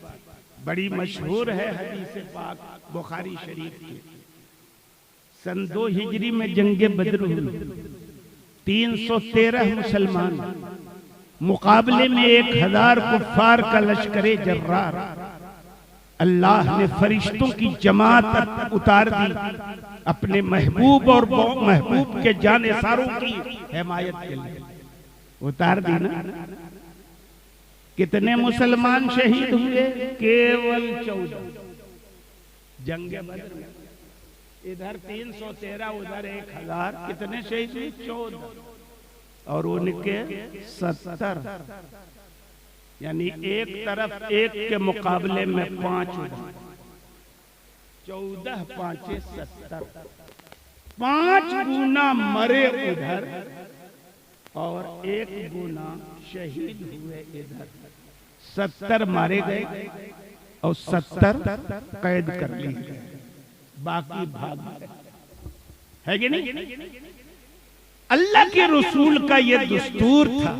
बड़ी मशहूर है हदीस पाक बुखारी शरीफ की। सन 2 हिजरी में जंगे बद्र हुई, 313 मुसलमान, मुकाबले में 1000 कुफ्फार का लश्करे जर्रार। अल्लाह ने फरिश्तों की जमात उतार दी अपने महबूब और महबूब के जानेसारों की हिमायत के लिए, उतार दी ना। कितने मुसलमान शहीद हुए? केवल 14। जंगे बद्र में इधर 313, उधर 1000, कितने शहीद हुए? 14, और उनके 70, यानी एक तरफ एक के मुकाबले में 5 उधर, 14 5 70, 5 गुना मरे उधर और 1 गुना शहीद हुए इधर। 70 मारे गए और 70 कैद कर लिए गए, बाकी भाग गए, है कि नहीं? अल्लाह के रसूल का यह दस्तूर था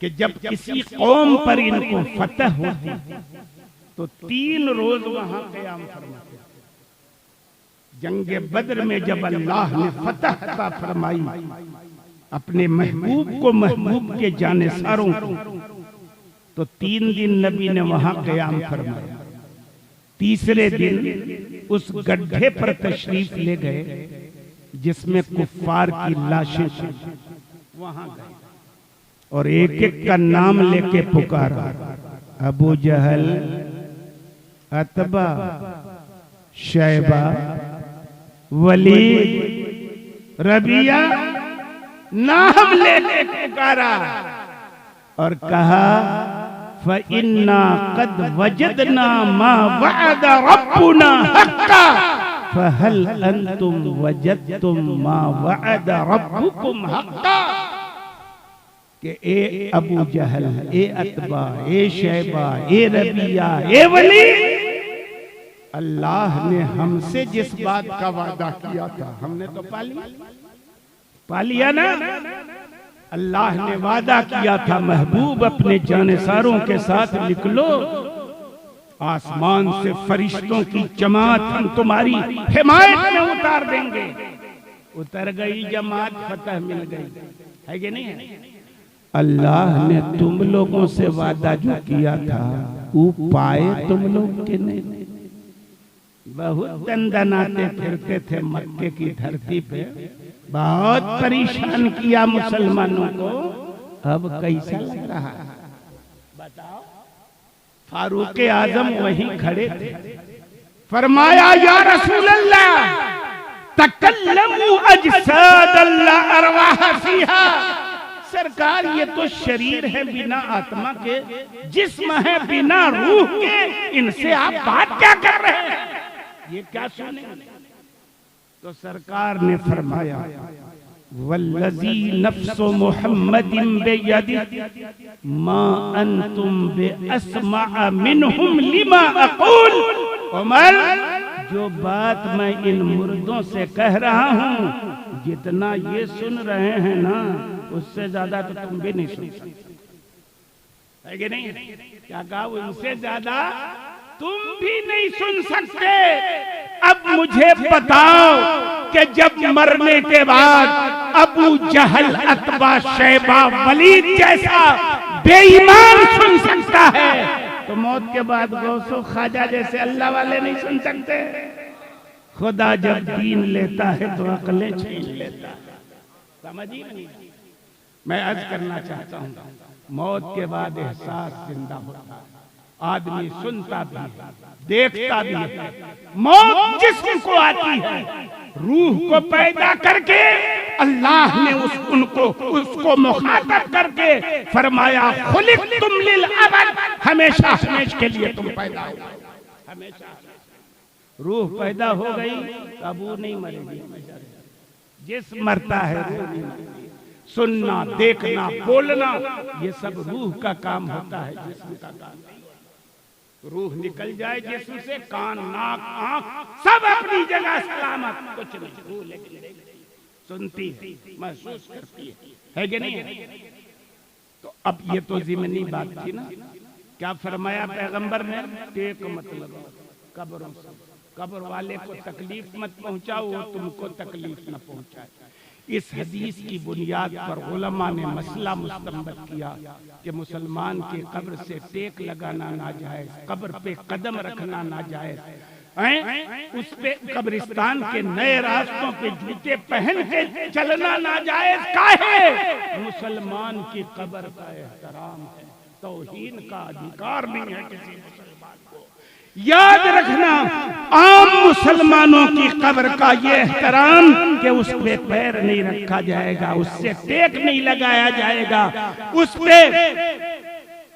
कि जब किसी कौम पर इनको फतह होती तो 3 रोज वहां क़याम फरमाते। जंगे बद्र में जब अल्लाह ने फतह अता फरमाई अपने महबूब को, महबूब के जानेसारों को, तो 3 दिन नबी ने वहां क़याम फरमाया। तीसरे दिन उस गड्ढे पर तशरीफ ले गए जिसमें कुफ्फार की लाशें थी, वहां गए और एक एक का नाम लेके पुकारा। अबू जहल, अतबा, शैबा, वलीद, रबिया, नाम लेके पुकारा और कहा फ़इन्ना क़द वजदना मा वअद रब्बुना हक़्क़ा फ़हल अंतुम वजदतुम मा वअद रब्बुकुम हक़्क़ा। कि ए अबू जहल, ए अतबा, ए शैबा, ए रबिया, ए वली, अल्लाह ने हमसे जिस बात का वादा किया था हमने तो पा लिया ना। अल्लाह ने वादा किया था महबूब अपने जानिसारों के साथ निकलो, आसमान से फरिश्तों की जमात हम तुम्हारी हिमायत में उतार देंगे। उतर गई जमात, फतह मिल गई, है कि नहीं है? अल्लाह ने तुम लोगों से वादा जो किया था वो पाए तुम लोग के नहीं। बहुत दंदनाते फिरते थे मक्के की धरती पे, बहुत परेशान किया मुसलमानों को। अब कैसा लग रहा है बताओ? फारूक आजम वहीं खड़े थे, फरमाया या रसूल अल्लाह तकल्लमू अजसाद अल्लाह अरवाह फीहा। सरकार ये तो शरीर है बिना आत्मा के, जिस्म है बिना रूह के, इनसे आप बात क्या कर रहे हैं? ये क्या सुने? तो सरकार ने फरमाया वल्लज़ी नफ्सु मुहम्मदिन बियदिही मा अंतुम बिअस्मा मिनहुम लिमा अक़ूल। उमर, जो बात मैं इन मुर्दों से कह रहा हूँ, जितना ये सुन रहे हैं ना, उससे ज्यादा तो तुम भी नहीं सुन सकते, है कि नहीं? क्या कहा? उनसे ज्यादा तुम भी नहीं सुन सकते। अब मुझे बताओ कि जब मरने के बाद अबू जहल, अतबा, शैबा, वलीद जैसा बेईमान सुन सकता है, तो मौत के बाद गौसो ख्वाजा जैसे अल्लाह वाले नहीं सुन सकते? खुदा जब दीन लेता है तो अकलें छीन लेता है, समझिए नहीं? मैं अर्ज करना चाहता हूँ, मौत के बाद एहसास जिंदा होता है, आदमी सुनता भी है, देखता भी है। मौत जिस्म को आती है, रूह को पैदा करके अल्लाह ने उसको मुखातब करके फरमाया खुलिक़्तुम लिल अबद, हमेशा हमेशा के लिए तुम पैदा हो, हमेशा। रूह पैदा हो गई अब वो नहीं मरेगी, जिस्म मरता है, रूह नहीं मरेगी। सुनना, देखना, बोलना, ये सब रूह का काम होता है, जिस्म का काम। रूह निकल जाए जिस्म से, कान, नाक, आंख सब अपनी जगह सलामत, कुछ नहीं। रूह लेकिन सुनती है, महसूस करती है कि नहीं? तो अब ये तो ज़िमनी बात थी ना। क्या फरमाया पैगंबर ने? टेक मत लगाओ कब्रों से, कब्र वाले को तकलीफ मत पहुंचाओ, वो तुमको तकलीफ न पहुंचाए। इस हदीस की बुनियाद पर उलमा ने मसला मुस्तंबत किया कि मुसलमान के कब्र से टेक लगाना नाजायज, कब्र पे कदम रखना नाजायज, उस पे कब्रिस्तान के नए रास्तों पे जूते पहन के चलना नाजायज काहे? मुसलमान की कब्र का एहतराम है, तौहीन का अधिकार नहीं है किसी मुसलमान को। याद रखना, आम मुसलमानों की कब्र का ये एहतराम कि उस पे पैर नहीं रखा जाएगा, उससे टेक नहीं लगाया जाएगा, उस पे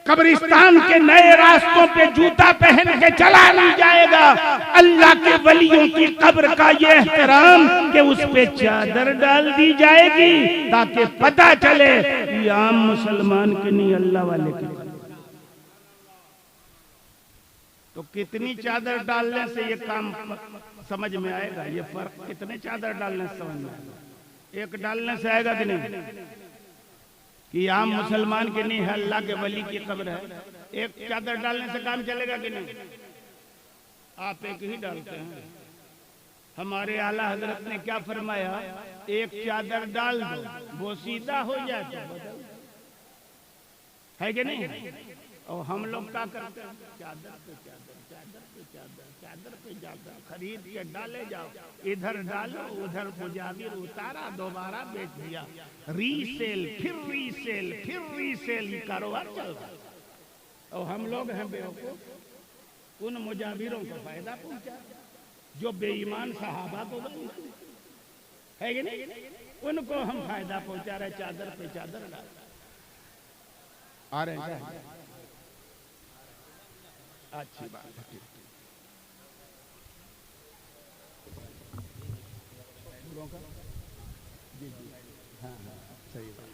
कब्रिस्तान के नए रास्तों पे जूता पहन के चला नहीं जाएगा। अल्लाह के वलियों की कब्र का ये एहतराम कि उस पे चादर डाल दी जाएगी ताकि पता चले ये आम मुसलमान के नहीं, अल्लाह वाले के। तो कितनी चादर डालने से ये काम समझ में आएगा? ये फर्क कितने चादर डालने से समझ में आएगा? एक डालने से आएगा कि नहीं कि आम मुसलमान के नहीं है, अल्लाह के वली की कब्र है? एक चादर डालने से काम चलेगा कि नहीं? आप एक ही डालते हैं। हमारे आला हजरत ने क्या फरमाया? एक चादर डाल दो, वो सीधा हो जाए, है कि नहीं? और हम लोग क्या करते हैं? चादर पे चादर, चादर पे चादर, चादर पे चादर खरीद के डाले जाओ, इधर डालो उधर मुजाबिर उतारा, दोबारा बेच दिया, रीसेल, फिर रीसेल, फिर रीसेल, ये कारोबार चल रहा है। और हम लोग हैं बेवकूफ, उन मुजाबिरों को फायदा पहुंचा जो बेईमान सहाबा को बनी, है कि नहीं? उनको हम फायदा पहुंचा रहे, चादर पे चादर डाल आ रहे हैं। अच्छी बात है। जी जी, हाँ हाँ, सही बात।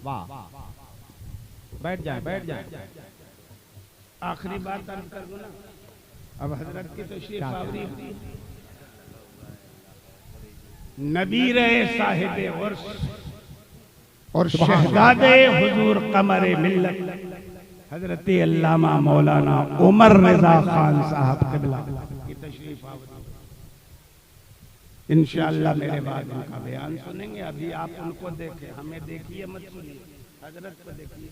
वाह, बैठ जाए, बैठ जाए। आखिरी बात अर्ज कर दूं ना, अब हजरत की तशरीफ आवरी हुई, नबी रहे साहिबे उर्स और शहजादे हुजूर कमरे मिल्लत हजरत अल्लामा मौलाना उमर रजा खान साहब क़िबला की तशरीफ आवरी। इंशाअल्लाह मेरे बाद उनका बयान सुनेंगे। अभी आप उनको देखें, हमें देखिए मत सुनिए, हजरत को देखिए।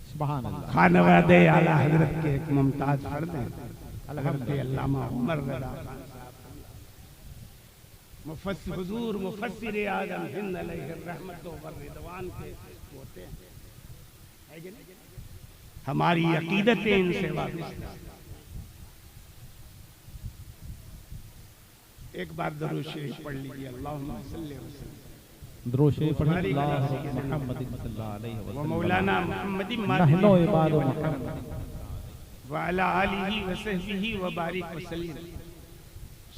सुभान अल्लाह। खानवादे आला हजरत के एक मुमताज फर्द हैं हजरत अल्लामा उमर रजा खान साहब, मुफस्सिर हुजूर मुफस्सिर आज़म हिंद अलैहि रहमत व रिदवान के होते हैं, है कि नहीं? हमारी अकीदतें इनसे वाबिस्ता। एक बार दरूद शरीफ पढ़ लीजिए, अल्लाहुम्मा सल्ली व सल्लिम। दुरूद शरीफ पढ़िए, अल्लाहुम्मा मुहम्मद सल्लल्लाहु अलैहि व वसल्लम मौलाना मुहम्मदी नहनो इबादु मुहम्मद व अला आलिहि व सहबिहि व बारिक व सल्लिम।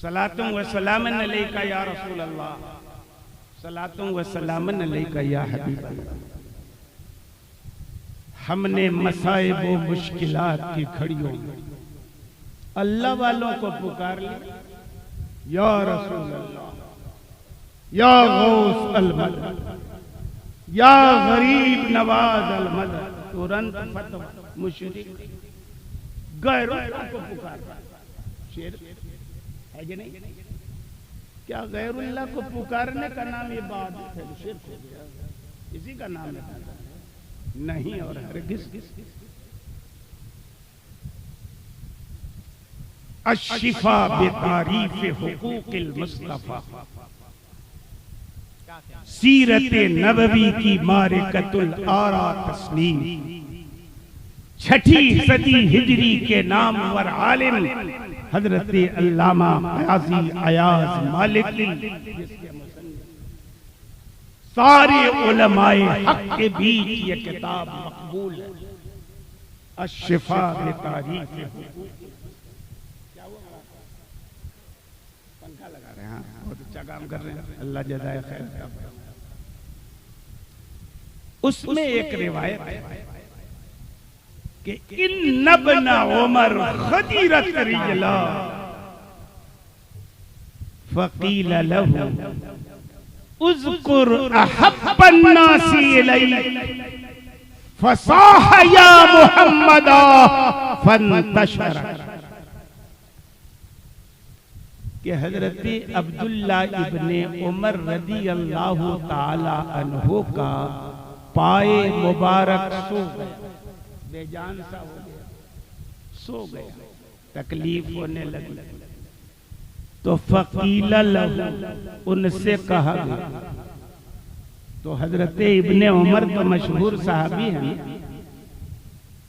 सलातुम व सलामन अलैका या रसूल अल्लाह, सलातुम व सलामन अलैका या हबीब अल्लाह। हमने मसाइब व मुश्किलात की घड़ियों में अल्लाह वालों को पुकार लिया, या रसूल अल्लाह, या गौस अल मदद, या गरीब नवाज अल मदद। तुरंत फतवा मुशरिक गैरुल्लाह को पुकारता। शेर है कि नहीं? क्या गैरुल्लाह को पुकारने का नाम ये बात है? शिर्क हो गया, इसी का नाम है नहीं और हरगिज़। अश्शिफा बेतारीफ हुकूकिल मुस्तफा, सीरत नबवी की मारिकतुल आरा तस्लीम। छठी सदी हिजरी के नामवर आलिम हजरत अल्लामा क़ाज़ी अयाज़ मालिकी, सारे उलमाए हक के बीच ये किताब मकबूल है। अश्शिफा बेतारीफ हुकूक। क्या हुआ? पंखा लगा रहे हैं, बहुत अच्छा काम कर रहे हैं, अल्लाह जज़ाए खैर का। उसमें एक रिवायत है कि इन नबना उमर खदीरत रिजला फकील लहू उज़कुर अहब्बन नासी इलैक फसाह या मुहम्मदा फंतशर। कि हजरत अब्दुल्ला इब्ने उमर रदी अल्लाह ताला अन्हु का पाए मुबारक सो गया, बेजान सा हो गया, सो गया, तकलीफ होने लगी। तो फकील लहू, उनसे कहा गया। तो हजरत इब्ने उमर तो मशहूर साहबी हैं,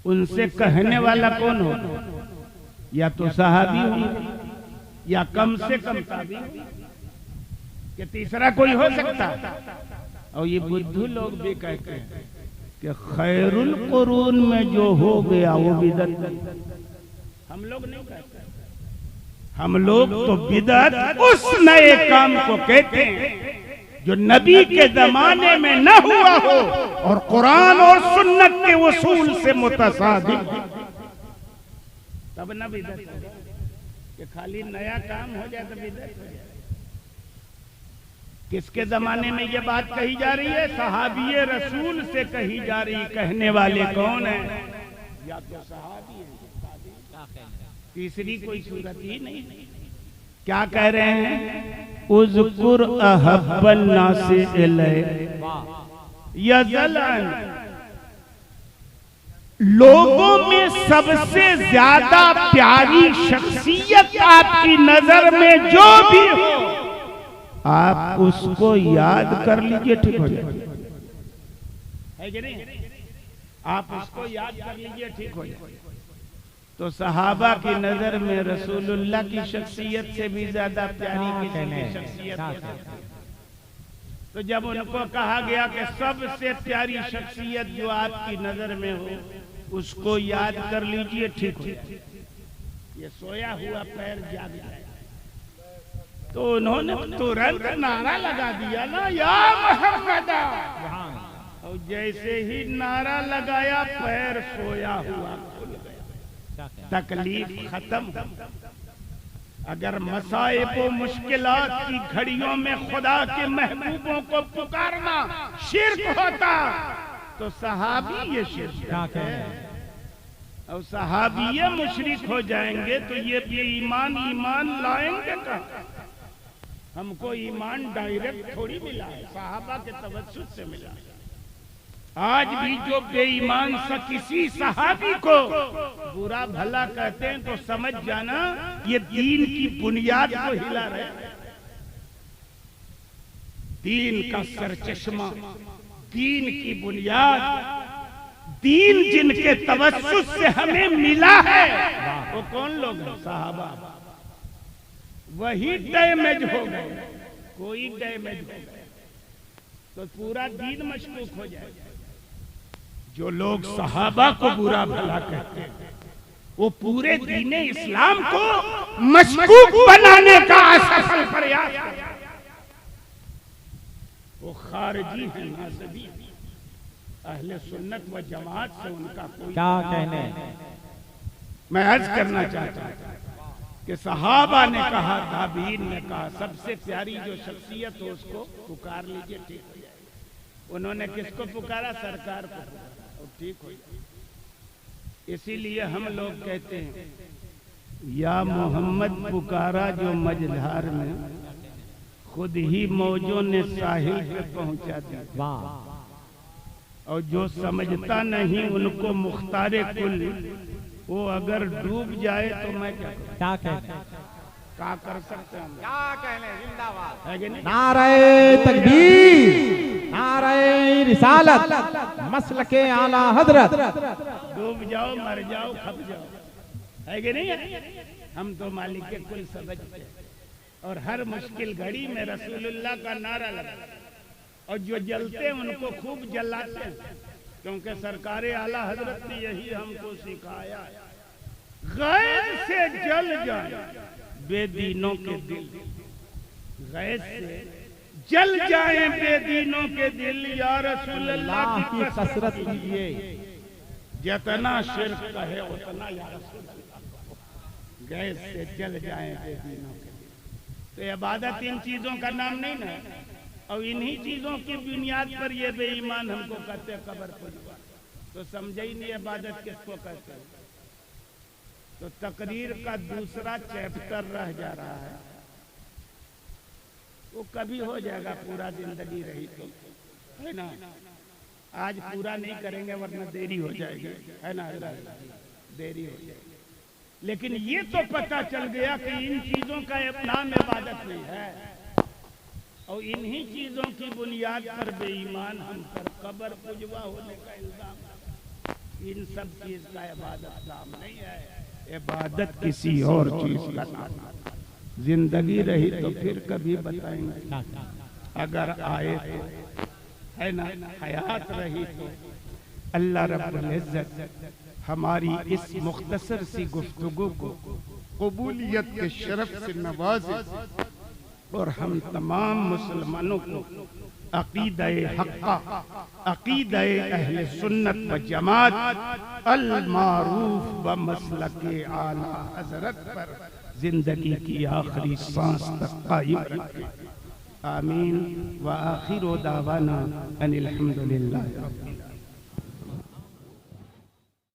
उनसे कहने वाला कौन हो? या तो साहबी होंगे या कम से कम ताबी, कि तीसरा कोई हो सकता। और ये बुद्धू लोग भी कहते हैं कि खैरुल कुरून में जो हो गया वो बिदअत। हम लोग नहीं कहते, हम लोग तो बिदअत उस नए काम को कहते हैं जो नबी के जमाने में न हुआ हो और कुरान और सुन्नत के उसूल से मुतसादिक, तब न बिदअत हो जाए। कि खाली नया काम हो जाए तो बिदअत हो जाए। किसके जमाने में ये बात कही जा रही है? सहाबी रसूल से कही जा रही। कहने वाले कौन है? या तो सहाबी है, तीसरी कोई सूरत ही नहीं। क्या कह रहे हैं? उज़कुर अहब्बन नासी इलैक यज़लन, लोगों में सबसे ज्यादा प्यारी शख्सियत आपकी नजर में जो भी हो, आप उसको याद कर लीजिए, ठीक हो जाए। है कि नहीं? आप उसको याद कर लीजिए, ठीक हो जाए। तो सहाबा की नजर में रसूलुल्लाह की शख्सियत से भी ज्यादा प्यारी किसी की शख्सियत है। तो जब उनको कहा गया कि सबसे प्यारी शख्सियत जो आपकी नजर में हो उसको याद कर लीजिए, ठीक हो जाए। ये सोया हुआ पैर जाग जाए। तो उन्होंने तुरंत नारा लगा दिया ना, या मोहम्मद। और जैसे ही नारा लगाया पैर सोया हुआ खुल गया, तकलीफ खत्म। अगर मसाइब व मुश्किलात की घड़ियों में खुदा के महबूबों को पुकारना शिर्क होता तो सहाबी ये शिर्क है, और सहाबी ये मुशरिक हो जाएंगे तो ये ईमान लाएंगे कहाँ? हमको ईमान डायरेक्ट थोड़ी मिला है, सहाबा के तवज्जुह से मिला है। आज भी जो बेईमान सा किसी सहाबी को बुरा भला कहते हैं तो समझ जाना ये दीन की बुनियाद को हिला रहे, दीन का सरचश्मा, दीन की बुनियाद, दीन जिनके तवज्जुह से हमें मिला है वो कौन लोग हैं? सहाबा। वही डैमेज हो गए, कोई डैमेज हो गए तो पूरा दीन मशकूक हो जाएगा। जो लोग सहाबा को बुरा भला कहते हैं वो पूरे दीन इस्लाम को मशकूक बनाने का असफल प्रयास करते हैं। वो खारिजी है, नासबी। अहले सुन्नत व जमात से उनका कोई क्या कहने। मैं अर्ज करना चाहता हूं कि सहाबा ने कहा, ताबीन ने कहा, सबसे प्यारी जो शख्सियत हो उसको पुकार लीजिए, ठीक हो जाएगा। उन्होंने किसको पुकारा? सरकार को, और ठीक हो जाएगा। इसीलिए हम लोग कहते हैं या मोहम्मद पुकारा जो मझधार में, खुद ही मौजों ने साहिल पे पहुंचा दिया। और जो समझता नहीं उनको मुख्तारे कुल, वो अगर डूब जाए तो मैं क्या कर सकते हैं? क्या कहने, जिंदाबाद है कि नहीं? नारे तकबीर, नारे रिसालत, मसलके आला हजरत। डूब जाओ, मर जाओ, खप जाओ, है कि नहीं? हम तो मालिक के कुल समझते और हर मुश्किल घड़ी में रसूलुल्लाह का नारा लगा, और जो जलते हैं उनको खूब जलाते हैं, क्योंकि सरकारे आला हजरत ने यही हमको सिखाया, गैर से जल जाए बेदीनों के दिल, गैर से जल जाए बेदीनों के दिल। या रसूलुल्लाह की कसरत कीजिए, जितना शिर्क कहे उतना या रसूलुल्लाह, गैर से जल जाए बेदीनों के दिल। तो इबादत इन चीजों का नाम नहीं ना, और इन्हीं चीजों की बुनियाद पर ये बेईमान हमको कहते कब्र पुजवा, तो समझे ही नहीं इबादत किसको कहते हैं। तो तकरीर का दूसरा चैप्टर रह जा रहा है, वो कभी हो जाएगा, पूरा जिंदगी रही तो, है ना? आज पूरा नहीं करेंगे वरना देरी हो जाएगी, है ना? देरी हो जाएगी। लेकिन ये तो पता चल गया कि इन चीजों का नाम इबादत नहीं है, और इन्हीं चीजों की बुनियाद पर बेईमान हम पर कब्र पुजवा होने का इल्जाम। इन सब चीज का इबादत नाम नहीं है, इबादत किसी और चीज का नाम। जिंदगी रही तो फिर कभी बताएंगे, अगर आए तो, है ना? हयात रही तो अल्लाह रब्बुल इज्जत हमारी इस मुख्तसर सी गुफ्तगू को कबूलियत के शरफ से नवाजे, और हम तमाम मुसलमानों को अकीदे हक्का, अकीदे अहले सुन्नत व जमात अल मारूफ व मसलके आला हजरत पर जिंदगी की आखिरी सांस तक कायम रखे। आमीन व आखिर दावाना अनिल हम्दुलिल्लाह।